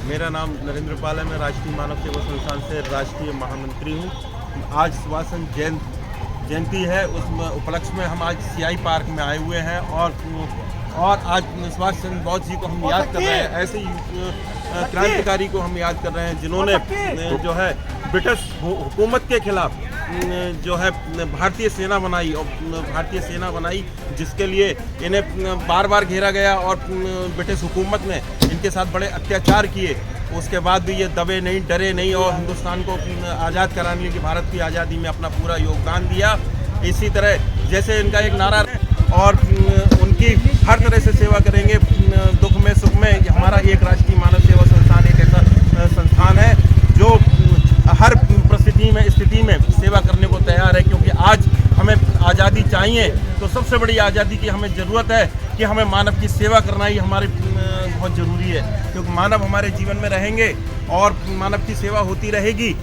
मेरा नाम नरेंद्र पाल है। मैं राष्ट्रीय मानव सेवा संस्थान से राष्ट्रीय महामंत्री हूँ। आज सुभाष चंद्र जयंती है, उस उपलक्ष्य में हम आज सीआई पार्क में आए हुए हैं और आज सुभाष चंद्र बोस जी को हम याद कर रहे हैं। ऐसे ही क्रांतिकारी को हम याद कर रहे हैं जिन्होंने जो है ब्रिटिश हुकूमत के खिलाफ जो है भारतीय सेना बनाई जिसके लिए इन्हें बार बार घेरा गया और ब्रिटिश हुकूमत ने इनके साथ बड़े अत्याचार किए। उसके बाद भी ये दबे नहीं, डरे नहीं और हिंदुस्तान को आज़ाद कराने के लिए, भारत की आज़ादी में अपना पूरा योगदान दिया। इसी तरह जैसे इनका एक नारा है और उनकी हर तरह से सेवा करेंगे, दुख में सुख में। हमारा एक राष्ट्रीय मानव सेवा संस्थान एक ऐसा संस्थान है जो हर स्थिति में सेवा करने को तैयार है, क्योंकि आज हमें आज़ादी चाहिए तो सबसे बड़ी आज़ादी की हमें ज़रूरत है कि हमें मानव की सेवा करना ही हमारे बहुत ज़रूरी है, क्योंकि मानव हमारे जीवन में रहेंगे और मानव की सेवा होती रहेगी।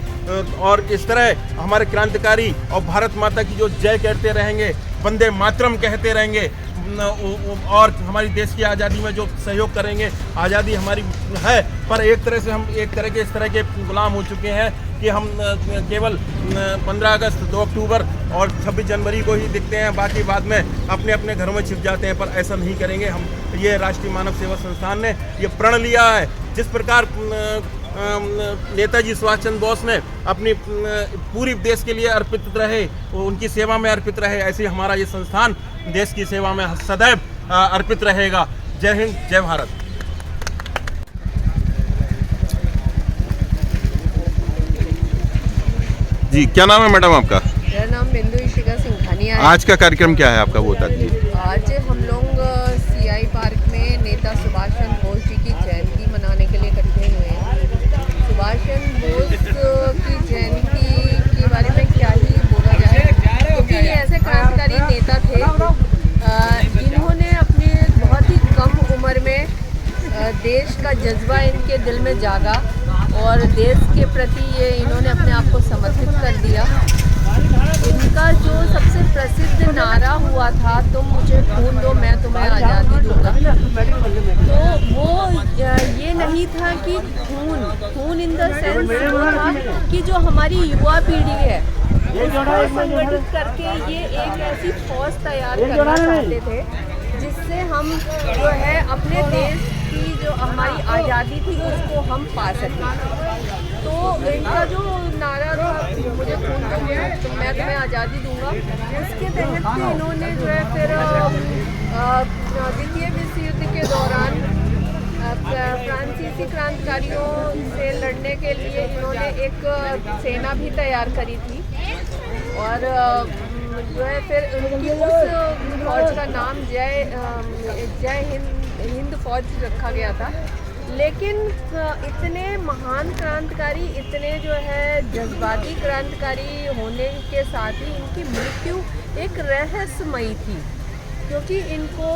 और इस तरह हमारे क्रांतिकारी और भारत माता की जो जय कहते रहेंगे, वंदे मातरम कहते रहेंगे और हमारी देश की आज़ादी में जो सहयोग करेंगे। आज़ादी हमारी है, पर एक तरह से हम इस तरह के गुलाम हो चुके हैं कि हम केवल 15 अगस्त, 2 अक्टूबर और 26 जनवरी को ही दिखते हैं, बाकी बाद में अपने अपने घरों में छिप जाते हैं। पर ऐसा नहीं करेंगे हम। ये राष्ट्रीय मानव सेवा संस्थान ने ये प्रण लिया है, जिस प्रकार नेताजी सुभाष चंद्र बोस ने अपनी पूरी देश के लिए अर्पित रहे, उनकी सेवा में अर्पित रहे, ऐसे हमारा ये संस्थान देश की सेवा में सदैव अर्पित रहेगा। जय हिंद, जय भारत। जी, क्या नाम है मैडम आपका? मेरा नाम बिंदु इशिका सिंघानिया है। आज का कार्यक्रम क्या है आपका, वो बता दीजिए। आज हम लोग सीआई पार्क में नेता सुभाष चंद्र बोस जी की जयंती मनाने के लिए इकट्ठे हुए हैं। सुभाष चंद्र बोस की जयंती के बारे में क्या ही बोला जाए, क्योंकि ये ऐसे क्रांतिकारी नेता थे जिन्होंने अपनी बहुत ही कम उम्र में देश का जज्बा इनके दिल में जागा और देश के प्रति ये इन्होंने अपने आप को समर्पित कर दिया। इनका जो सबसे प्रसिद्ध नारा हुआ था, तुम मुझे खून दो मैं तुम्हें आज़ादी दूंगा, तो वो ये नहीं था कि खून इन द सेंस वो था कि जो हमारी युवा पीढ़ी है उसको संगठित करके ये एक ऐसी फौज तैयार करना चाहते थे जिससे हम जो है अपने देश की जो हमारी आज़ादी थी उसको हम पा सकें। तो इनका जो नारा था, मुझे खून दो तो मैं तुम्हें आज़ादी दूंगा, उसके तहत इन्होंने जो है फिर द्वितीय विश्व युद्ध के दौरान फ्रांसीसी क्रांतिकारियों से लड़ने के लिए इन्होंने एक सेना भी तैयार करी थी और जो है फिर उनकी उस फौज का नाम जय हिंद फौज रखा गया था। लेकिन इतने महान क्रांतिकारी, इतने जो है जज्बाती क्रांतिकारी होने के साथ ही इनकी मृत्यु एक रहस्यमयी थी, क्योंकि इनको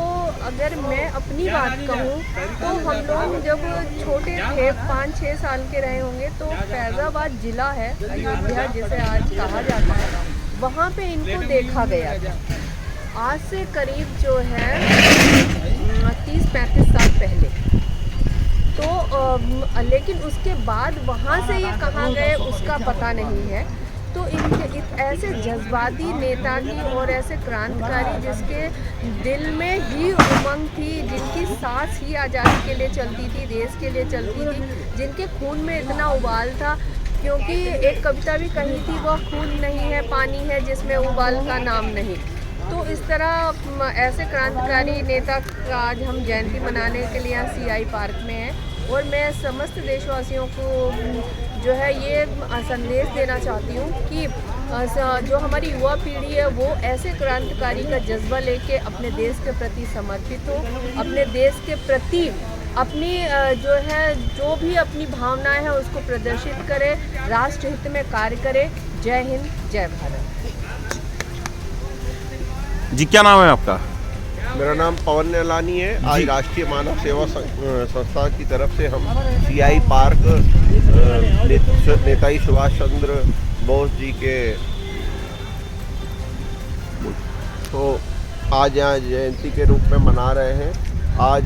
अगर मैं अपनी बात कहूँ तो हम लोग जब छोटे थे, 5-6 साल के रहे होंगे, तो फैज़ाबाद ज़िला है, अयोध्या जिसे आज कहा जाता है, वहाँ पे इनको देखा गया था। आज से करीब जो है 30-35 साल पहले। तो लेकिन उसके बाद वहाँ से ये कहाँ गए उसका पता नहीं है। तो इनके ऐसे जज्बाती नेता की और ऐसे क्रांतिकारी जिसके दिल में ही उमंग थी, जिनकी सांस ही आज़ादी के लिए चलती थी, देश के लिए चलती थी, जिनके खून में इतना उबाल था, क्योंकि एक कविता भी कही थी, वह खून नहीं है पानी है जिसमें उबाल का नाम नहीं। तो इस तरह ऐसे क्रांतिकारी नेता का आज हम जयंती मनाने के लिए यहाँ सीआई पार्क में हैं और मैं समस्त देशवासियों को जो है ये संदेश देना चाहती हूँ कि जो हमारी युवा पीढ़ी है वो ऐसे क्रांतिकारी का जज्बा लेके अपने देश के प्रति समर्पित हो, अपने देश के प्रति अपनी जो है जो भी अपनी भावनाएं हैं उसको प्रदर्शित करे, राष्ट्र हित में कार्य करे। जय हिंद, जय भारत। जी, क्या नाम है आपका? मेरा नाम पवन नेलानी है। आज राष्ट्रीय मानव सेवा संस्था की तरफ से हम सीआई पार्क नेताजी सुभाष चंद्र बोस जी के तो आज यहाँ जयंती के रूप में मना रहे हैं। आज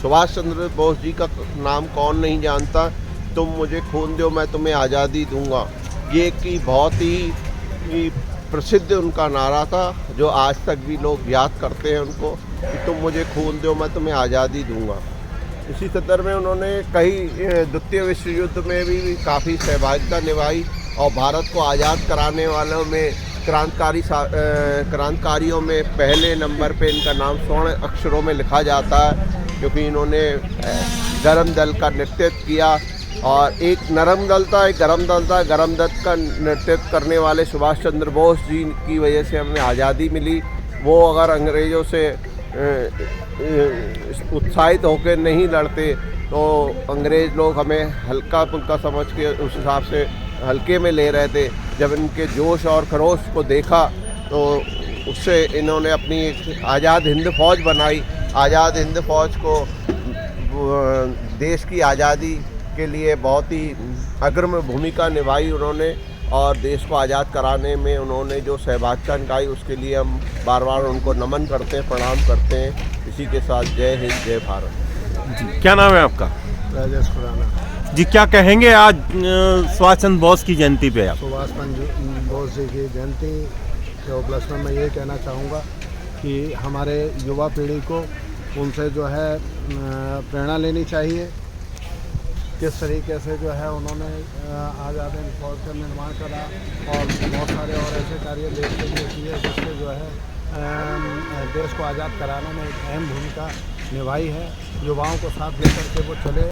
सुभाष चंद्र बोस जी का नाम कौन नहीं जानता। तुम मुझे खून दो मैं तुम्हें आज़ादी दूंगा, ये कि बहुत ही प्रसिद्ध उनका नारा था, जो आज तक भी लोग याद करते हैं उनको, कि तुम मुझे खून दो मैं तुम्हें आज़ादी दूंगा। इसी संदर्भ में उन्होंने कई द्वितीय विश्व युद्ध में भी काफ़ी सहभागिता निभाई और भारत को आज़ाद कराने वालों में क्रांतिकारियों में पहले नंबर पे इनका नाम स्वर्ण अक्षरों में लिखा जाता है, क्योंकि इन्होंने गरम दल का नेतृत्व किया। और एक नरम दल था, एक गरम दल था। गरम दल का नेतृत्व करने वाले सुभाष चंद्र बोस जी की वजह से हमें आज़ादी मिली। वो अगर अंग्रेज़ों से उत्साहित होकर नहीं लड़ते तो अंग्रेज़ लोग हमें हल्का फुल्का समझ के उस हिसाब से हल्के में ले रहे थे। जब इनके जोश और खरोश को देखा तो उससे इन्होंने अपनी एक आज़ाद हिंद फौज बनाई। आज़ाद हिंद फौज को देश की आज़ादी के लिए बहुत ही अग्रम भूमिका निभाई उन्होंने, और देश को आज़ाद कराने में उन्होंने जो सहभागिता निभाई उसके लिए हम बार बार उनको नमन करते हैं, प्रणाम करते हैं। इसी के साथ जय हिंद, जय भारत। जी, क्या नाम है आपका? राजेश खुराना। जी, क्या कहेंगे आज सुभाष चंद्र बोस की जयंती पे आप? सुभाष चंद्र बोस जी की जयंती के उपलक्ष्य में मैं ये कहना चाहूँगा कि हमारे युवा पीढ़ी को उनसे जो है प्रेरणा लेनी चाहिए। किस तरीके से जो है उन्होंने आज़ाद हिंद फौज का निर्माण करा और बहुत सारे और ऐसे कार्य देश के लिए किए जिससे जो है देश को आज़ाद कराने में एक अहम भूमिका निभाई है। युवाओं को साथ लेकर के वो चले।